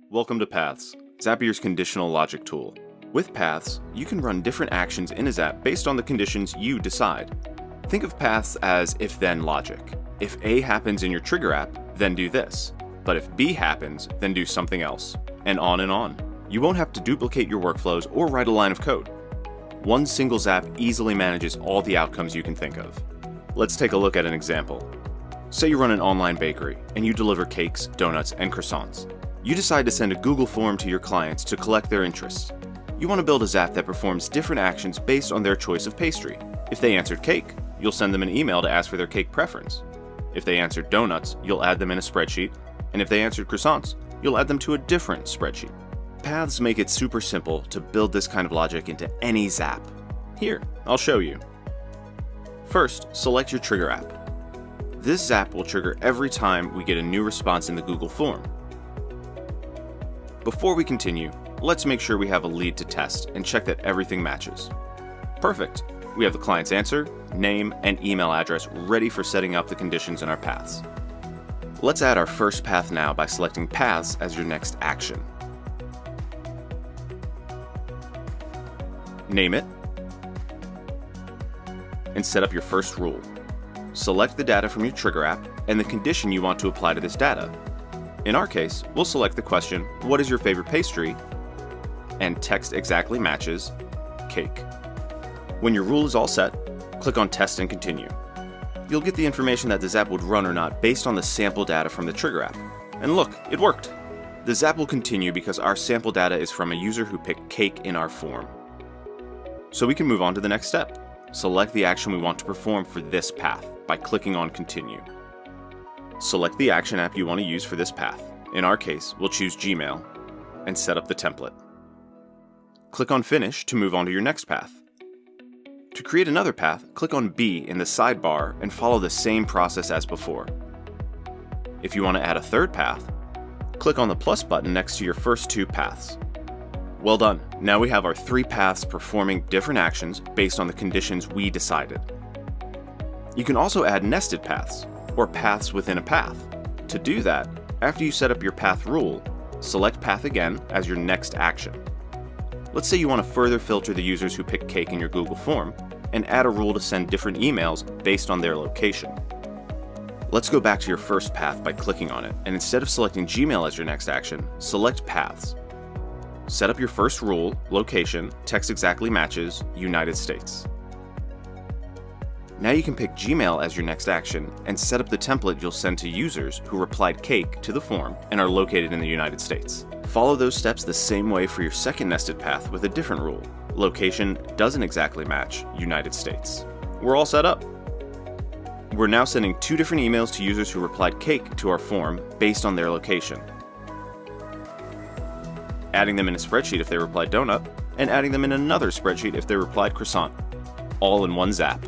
Welcome to Paths, Zapier's conditional logic tool. With Paths, you can run different actions in a Zap based on the conditions you decide. Think of Paths as if-then logic. If A happens in your trigger app, then do this. But if B happens, then do something else. And on and on. You won't have to duplicate your workflows or write a line of code. One single Zap easily manages all the outcomes you can think of. Let's take a look at an example. Say you run an online bakery, and you deliver cakes, donuts, and croissants. You decide to send a Google form to your clients to collect their interests. You want to build a Zap that performs different actions based on their choice of pastry. If they answered cake, you'll send them an email to ask for their cake preference. If they answered donuts, you'll add them in a spreadsheet. And if they answered croissants, you'll add them to a different spreadsheet. Paths make it super simple to build this kind of logic into any Zap. Here, I'll show you. First, select your trigger app. This Zap will trigger every time we get a new response in the Google form. Before we continue, let's make sure we have a lead to test and check that everything matches. Perfect. We have the client's answer, name, and email address ready for setting up the conditions in our paths. Let's add our first path now by selecting Paths as your next action. Name it, and set up your first rule. Select the data from your trigger app and the condition you want to apply to this data. In our case, we'll select the question, what is your favorite pastry? And text exactly matches cake. When your rule is all set, click on Test and Continue. You'll get the information that the Zap would run or not based on the sample data from the trigger app. And look, it worked! The Zap will continue because our sample data is from a user who picked cake in our form. So we can move on to the next step. Select the action we want to perform for this path by clicking on Continue. Select the action app you want to use for this path. In our case, we'll choose Gmail and set up the template. Click on Finish to move on to your next path. To create another path, click on B in the sidebar and follow the same process as before. If you want to add a third path, click on the plus button next to your first two paths. Well done. Now we have our three paths performing different actions based on the conditions we decided. You can also add nested paths, or paths within a path. To do that, after you set up your path rule, select Path again as your next action. Let's say you want to further filter the users who pick cake in your Google form and add a rule to send different emails based on their location. Let's go back to your first path by clicking on it, and instead of selecting Gmail as your next action, select Paths. Set up your first rule, location, text exactly matches, United States. Now you can pick Gmail as your next action and set up the template you'll send to users who replied cake to the form and are located in the United States. Follow those steps the same way for your second nested path with a different rule. Location doesn't exactly match United States. We're all set up. We're now sending two different emails to users who replied cake to our form based on their location. Adding them in a spreadsheet if they replied donut, and adding them in another spreadsheet if they replied croissant. All in one Zap.